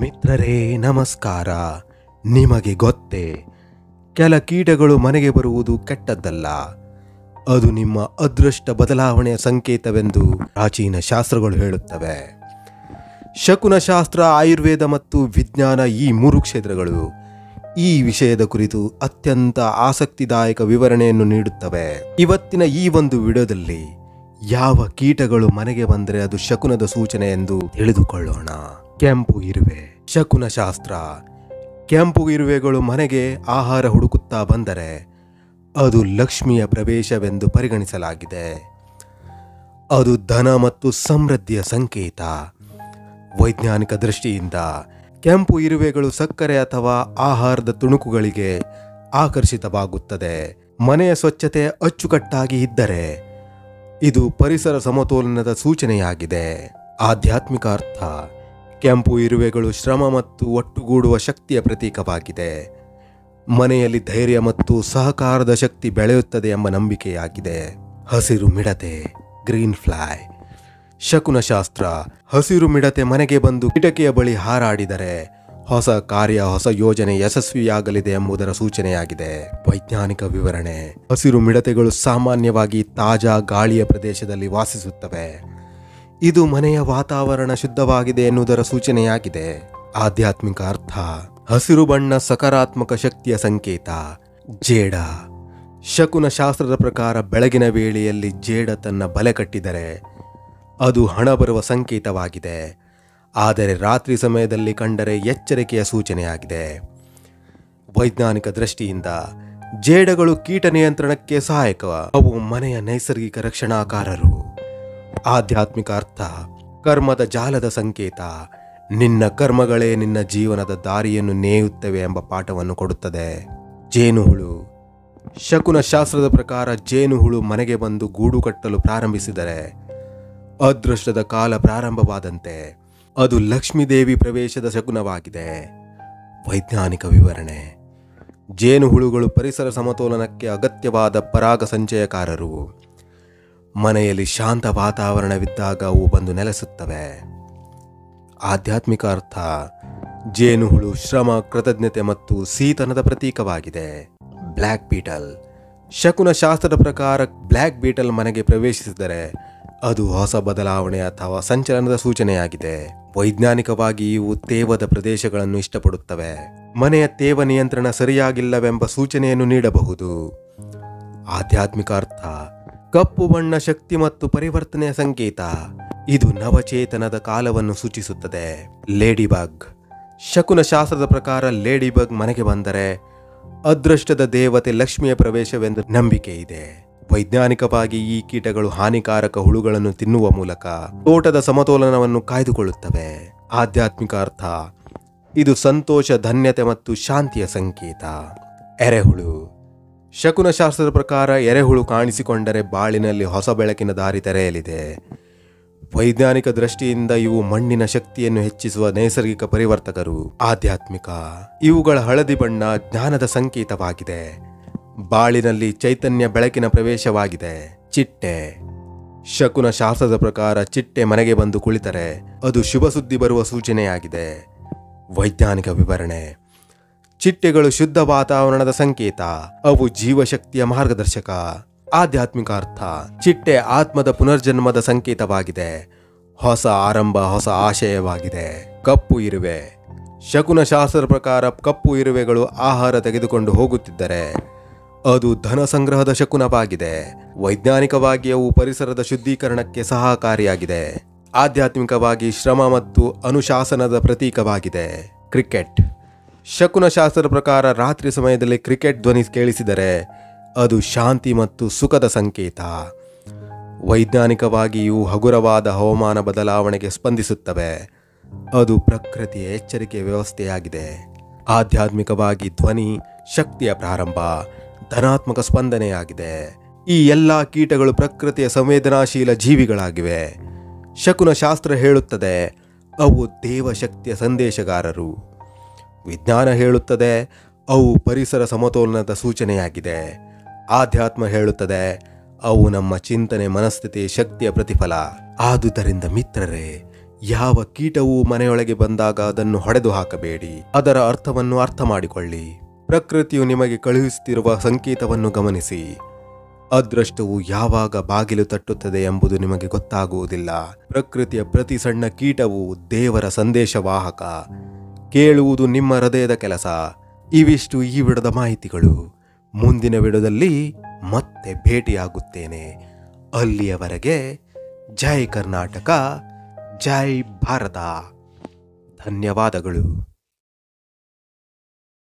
ಮಿತ್ರರೇ ನಮಸ್ಕಾರ. ನಿಮಗೆ ಗೊತ್ತೇ, ಕೆಲ ಕೀಟಗಳು ಮನೆಗೆ ಬರುವುದು ಕೆಟ್ಟದ್ದಲ್ಲ, ಅದು ನಿಮ್ಮ ಅದೃಷ್ಟ ಬದಲಾವಣೆಯ ಸಂಕೇತವೆಂದು ಪ್ರಾಚೀನ ಶಾಸ್ತ್ರಗಳು ಹೇಳುತ್ತವೆ. ಶಕುನಶಾಸ್ತ್ರ, ಆಯುರ್ವೇದ ಮತ್ತು ವಿಜ್ಞಾನ ಈ ಮೂರು ಕ್ಷೇತ್ರಗಳು ಈ ವಿಷಯದ ಕುರಿತು ಅತ್ಯಂತ ಆಸಕ್ತಿದಾಯಕ ವಿವರಣೆಯನ್ನು ನೀಡುತ್ತವೆ. ಇವತ್ತಿನ ಈ ಒಂದು ವಿಡಿಯೋದಲ್ಲಿ ಯಾವ ಕೀಟಗಳು ಮನೆಗೆ ಬಂದರೆ ಅದು ಶಕುನದ ಸೂಚನೆ ಎಂದು ತಿಳಿದುಕೊಳ್ಳೋಣ. ಕೆಂಪು ಇರುವೆ. ಶಕುನಶಾಸ್ತ್ರ: ಕೆಂಪು ಇರುವೆಗಳು ಮನೆಗೆ ಆಹಾರ ಹುಡುಕುತ್ತಾ ಬಂದರೆ ಅದು ಲಕ್ಷ್ಮಿಯ ಪ್ರವೇಶವೆಂದು ಪರಿಗಣಿಸಲಾಗಿದೆ. ಅದು ಧನ ಮತ್ತು ಸಮೃದ್ಧಿಯ ಸಂಕೇತ. ವೈಜ್ಞಾನಿಕ ದೃಷ್ಟಿಯಿಂದ ಕೆಂಪು ಇರುವೆಗಳು ಸಕ್ಕರೆ ಅಥವಾ ಆಹಾರದ ತುಣುಕುಗಳಿಗೆ ಆಕರ್ಷಿತವಾಗುತ್ತದೆ. ಮನೆಯ ಸ್ವಚ್ಛತೆ ಅಚ್ಚುಕಟ್ಟಾಗಿ ಇದ್ದರೆ ಇದು ಪರಿಸರ ಸಮತೋಲನದ ಸೂಚನೆಯಾಗಿದೆ. ಆಧ್ಯಾತ್ಮಿಕ ಅರ್ಥ: ಕೆಂಪು ಇರುವೆಗಳು ಶ್ರಮ ಮತ್ತು ಒಟ್ಟುಗೂಡುವ ಶಕ್ತಿಯ ಪ್ರತೀಕವಾಗಿದೆ. ಮನೆಯಲ್ಲಿ ಧೈರ್ಯ ಮತ್ತು ಸಹಕಾರದ ಶಕ್ತಿ ಬೆಳೆಯುತ್ತದೆ ಎಂಬ ನಂಬಿಕೆಯಾಗಿದೆ. ಹಸಿರು ಮಿಡತೆ, ಗ್ರೀನ್ ಫ್ಲೈ. ಶಕುನಶಾಸ್ತ್ರ: ಹಸಿರು ಮಿಡತೆ ಮನೆಗೆ ಬಂದು ಕಿಟಕಿಯ ಬಳಿ ಹಾರಾಡಿದರೆ ಹೊಸ ಕಾರ್ಯ, ಹೊಸ ಯೋಜನೆ ಯಶಸ್ವಿಯಾಗಲಿದೆ ಎಂಬುದರ ಸೂಚನೆಯಾಗಿದೆ. ವೈಜ್ಞಾನಿಕ ವಿವರಣೆ: ಹಸಿರು ಮಿಡತೆಗಳು ಸಾಮಾನ್ಯವಾಗಿ ತಾಜಾ ಗಾಳಿಯ ಪ್ರದೇಶದಲ್ಲಿ ವಾಸಿಸುತ್ತವೆ. ಇದು ಮನೆಯ ವಾತಾವರಣ ಶುದ್ಧವಾಗಿದೆ ಎನ್ನುವುದರ ಸೂಚನೆಯಾಗಿದೆ. ಆಧ್ಯಾತ್ಮಿಕ ಅರ್ಥ: ಹಸಿರು ಬಣ್ಣ ಸಕಾರಾತ್ಮಕ ಶಕ್ತಿಯ ಸಂಕೇತ. ಜೇಡ. ಶಕುನಶಾಸ್ತ್ರದ ಪ್ರಕಾರ ಬೆಳಗಿನ ವೇಳೆಯಲ್ಲಿ ಜೇಡ ತನ್ನ ಬಲೆ ಕಟ್ಟಿದರೆ ಅದು ಹಣ ಬರುವ ಸಂಕೇತವಾಗಿದೆ. ಆದರೆ ರಾತ್ರಿ ಸಮಯದಲ್ಲಿ ಕಂಡರೆ ಎಚ್ಚರಿಕೆಯ ಸೂಚನೆಯಾಗಿದೆ. ವೈಜ್ಞಾನಿಕ ದೃಷ್ಟಿಯಿಂದ ಜೇಡಗಳು ಕೀಟ ನಿಯಂತ್ರಣಕ್ಕೆ ಸಹಾಯಕ. ಅವು ಮನೆಯ ನೈಸರ್ಗಿಕ ರಕ್ಷಣಾಕಾರರು. ಆಧ್ಯಾತ್ಮಿಕ ಅರ್ಥ: ಕರ್ಮದ ಜಾಲದ ಸಂಕೇತ. ನಿನ್ನ ಕರ್ಮಗಳೇ ನಿನ್ನ ಜೀವನದ ದಾರಿಯನ್ನು ನೇಯುತ್ತವೆ ಎಂಬ ಪಾಠವನ್ನು ಕೊಡುತ್ತದೆ. ಜೇನುಹುಳು. ಶಕುನಶಾಸ್ತ್ರದ ಪ್ರಕಾರ ಜೇನುಹುಳು ಮನೆಗೆ ಬಂದು ಗೂಡು ಕಟ್ಟಲು ಪ್ರಾರಂಭಿಸಿದರೆ ಅದೃಷ್ಟದ ಕಾಲ ಪ್ರಾರಂಭವಾದಂತೆ. ಅದು ಲಕ್ಷ್ಮೀದೇವಿ ಪ್ರವೇಶದ ಶಕುನವಾಗಿದೆ. ವೈಜ್ಞಾನಿಕ ವಿವರಣೆ: ಜೇನುಹುಳುಗಳು ಪರಿಸರ ಸಮತೋಲನಕ್ಕೆ ಅಗತ್ಯವಾದ ಪರಾಗ ಸಂಚಯಕಾರರು. ಮನೆಯಲ್ಲಿ ಶಾಂತ ವಾತಾವರಣವಿದ್ದಾಗ ಅವು ಬಂದು ನೆಲೆಸುತ್ತವೆ. ಆಧ್ಯಾತ್ಮಿಕ ಅರ್ಥ: ಜೇನುಹುಳು ಶ್ರಮ, ಕೃತಜ್ಞತೆ ಮತ್ತು ಸಿಹಿತನದ ಪ್ರತೀಕವಾಗಿದೆ. ಬ್ಲ್ಯಾಕ್ ಬೀಟಲ್. ಶಕುನಶಾಸ್ತ್ರದ ಪ್ರಕಾರ ಬ್ಲ್ಯಾಕ್ ಬೀಟಲ್ ಮನೆಗೆ ಪ್ರವೇಶಿಸಿದರೆ ಅದು ಹೊಸ ಬದಲಾವಣೆ ಅಥವಾ ಸಂಚಲನದ ಸೂಚನೆಯಾಗಿದೆ. ವೈಜ್ಞಾನಿಕವಾಗಿ ಇವು ತೇವದ ಪ್ರದೇಶಗಳನ್ನು ಇಷ್ಟಪಡುತ್ತವೆ. ಮನೆಯ ತೇವ ನಿಯಂತ್ರಣ ಸರಿಯಾಗಿಲ್ಲವೆಂಬ ಸೂಚನೆಯನ್ನು ನೀಡಬಹುದು. ಆಧ್ಯಾತ್ಮಿಕ ಅರ್ಥ: ಕಪ್ಪು ಬಣ್ಣ ಶಕ್ತಿ ಮತ್ತು ಪರಿವರ್ತನೆಯ ಸಂಕೇತ. ಇದು ನವಚೇತನದ ಕಾಲವನ್ನು ಸೂಚಿಸುತ್ತದೆ. ಲೇಡಿಬಗ್. ಶಕುನಶಾಸ್ತ್ರದ ಪ್ರಕಾರ ಲೇಡಿಬಗ್ ಮನೆಗೆ ಬಂದರೆ ಅದೃಷ್ಟದ ದೇವತೆ ಲಕ್ಷ್ಮಿಯ ಪ್ರವೇಶವೆಂದು ನಂಬಿಕೆ ಇದೆ. ವೈಜ್ಞಾನಿಕವಾಗಿ ಈ ಕೀಟಗಳು ಹಾನಿಕಾರಕ ಹುಳುಗಳನ್ನು ತಿನ್ನುವ ಮೂಲಕ ತೋಟದ ಸಮತೋಲನವನ್ನು ಕಾಯ್ದುಕೊಳ್ಳುತ್ತವೆ. ಆಧ್ಯಾತ್ಮಿಕ ಅರ್ಥ: ಇದು ಸಂತೋಷ, ಧನ್ಯತೆ ಮತ್ತು ಶಾಂತಿಯ ಸಂಕೇತ. ಎರೆಹುಳು. ಶಕುನಶಾಸ್ತ್ರದ ಪ್ರಕಾರ ಎರೆಹುಳು ಕಾಣಿಸಿಕೊಂಡರೆ ಬಾಳಿನಲ್ಲಿ ಹೊಸ ಬೆಳಕಿನ ದಾರಿ ತೆರೆಯಲಿದೆ. ವೈಜ್ಞಾನಿಕ ದೃಷ್ಟಿಯಿಂದ ಇವು ಮಣ್ಣಿನ ಶಕ್ತಿಯನ್ನು ಹೆಚ್ಚಿಸುವ ನೈಸರ್ಗಿಕ ಪರಿವರ್ತಕರು. ಆಧ್ಯಾತ್ಮಿಕ: ಇವುಗಳ ಹಳದಿ ಬಣ್ಣ ಜ್ಞಾನದ ಸಂಕೇತವಾಗಿದೆ. ಬಾಳಿನಲ್ಲಿ ಚೈತನ್ಯ, ಬೆಳಕಿನ ಪ್ರವೇಶವಾಗಿದೆ. ಚಿಟ್ಟೆ. ಶಕುನಶಾಸ್ತ್ರದ ಪ್ರಕಾರ ಚಿಟ್ಟೆ ಮನೆಗೆ ಬಂದು ಕುಳಿತರೆ ಅದು ಶುಭ ಸುದ್ದಿ ಬರುವ ಸೂಚನೆಯಾಗಿದೆ. ವೈಜ್ಞಾನಿಕ ವಿವರಣೆ: ಚಿಟ್ಟೆಗಳು ಶುದ್ಧ ವಾತಾವರಣದ ಸಂಕೇತ. ಅವು ಜೀವಶಕ್ತಿಯ ಮಾರ್ಗದರ್ಶಕ. ಆಧ್ಯಾತ್ಮಿಕ ಅರ್ಥ: ಚಿಟ್ಟೆ ಆತ್ಮದ ಪುನರ್ಜನ್ಮದ ಸಂಕೇತವಾಗಿದೆ. ಹೊಸ ಆರಂಭ, ಹೊಸ ಆಶಯವಾಗಿದೆ. ಕಪ್ಪು ಇರುವೆ. ಶಕುನಶಾಸ್ತ್ರದ ಪ್ರಕಾರ ಕಪ್ಪು ಇರುವೆಗಳು ಆಹಾರ ತೆಗೆದುಕೊಂಡು ಹೋಗುತ್ತಿದ್ದರೆ ಅದು ಧನ ಸಂಗ್ರಹದ ಶಕುನವಾಗಿದೆ. ವೈಜ್ಞಾನಿಕವಾಗಿ ಅವು ಪರಿಸರದ ಶುದ್ಧೀಕರಣಕ್ಕೆ ಸಹಕಾರಿಯಾಗಿದೆ. ಆಧ್ಯಾತ್ಮಿಕವಾಗಿ ಶ್ರಮ ಮತ್ತು ಅನುಶಾಸನದ ಪ್ರತೀಕವಾಗಿದೆ. ಕ್ರಿಕೆಟ್. ಶಕುನಶಾಸ್ತ್ರದ ಪ್ರಕಾರ ರಾತ್ರಿ ಸಮಯದಲ್ಲಿ ಕ್ರಿಕೆಟ್ ಧ್ವನಿ ಕೇಳಿಸಿದರೆ ಅದು ಶಾಂತಿ ಮತ್ತು ಸುಖದ ಸಂಕೇತ. ವೈಜ್ಞಾನಿಕವಾಗಿ ಇವು ಹಗುರವಾದ ಹವಾಮಾನ ಬದಲಾವಣೆಗೆ ಸ್ಪಂದಿಸುತ್ತವೆ. ಅದು ಪ್ರಕೃತಿಯ ಎಚ್ಚರಿಕೆಯ ವ್ಯವಸ್ಥೆಯಾಗಿದೆ. ಆಧ್ಯಾತ್ಮಿಕವಾಗಿ ಧ್ವನಿ ಶಕ್ತಿಯ ಪ್ರಾರಂಭ, ಧನಾತ್ಮಕ ಸ್ಪಂದನೆಯಾಗಿದೆ. ಈ ಎಲ್ಲ ಕೀಟಗಳು ಪ್ರಕೃತಿಯ ಸಂವೇದನಾಶೀಲ ಜೀವಿಗಳಾಗಿವೆ. ಶಕುನಶಾಸ್ತ್ರ ಹೇಳುತ್ತದೆ ಅವು ದೇವಶಕ್ತಿಯ ಸಂದೇಶಗಾರರು. ವಿಜ್ಞಾನ ಹೇಳುತ್ತದೆ ಅವು ಪರಿಸರ ಸಮತೋಲನದ ಸೂಚನೆಯಾಗಿದೆ. ಆಧ್ಯಾತ್ಮ ಹೇಳುತ್ತದೆ ಅವು ನಮ್ಮ ಚಿಂತನೆ, ಮನಸ್ಥಿತಿ, ಶಕ್ತಿಯ ಪ್ರತಿಫಲ. ಆದುದರಿಂದ ಮಿತ್ರರೇ, ಯಾವ ಕೀಟವು ಮನೆಯೊಳಗೆ ಬಂದಾಗ ಅದನ್ನು ಹೊಡೆದು ಹಾಕಬೇಡಿ. ಅದರ ಅರ್ಥವನ್ನು ಅರ್ಥ ಮಾಡಿಕೊಳ್ಳಿ. ಪ್ರಕೃತಿಯು ನಿಮಗೆ ಕಳುಹಿಸುತ್ತಿರುವ ಸಂಕೇತವನ್ನು ಗಮನಿಸಿ. ಅದೃಷ್ಟವು ಯಾವಾಗ ಬಾಗಿಲು ತಟ್ಟುತ್ತದೆ ಎಂಬುದು ನಿಮಗೆ ಗೊತ್ತಾಗುವುದಿಲ್ಲ. ಪ್ರಕೃತಿಯ ಪ್ರತಿ ಸಣ್ಣ ಕೀಟವು ದೇವರ ಸಂದೇಶವಾಹಕ. ಕೇಳುವುದು ನಿಮ್ಮ ಹೃದಯದ ಕೆಲಸ. ಇವಿಷ್ಟು ಈ ವಿಡದ ಮಾಹಿತಿಗಳು. ಮುಂದಿನ ವಿಡದಲ್ಲಿ ಮತ್ತೆ ಭೇಟಿಯಾಗುತ್ತೇನೆ. ಅಲ್ಲಿಯವರೆಗೆ ಜೈ ಕರ್ನಾಟಕ, ಜೈ ಭಾರತ. ಧನ್ಯವಾದಗಳು.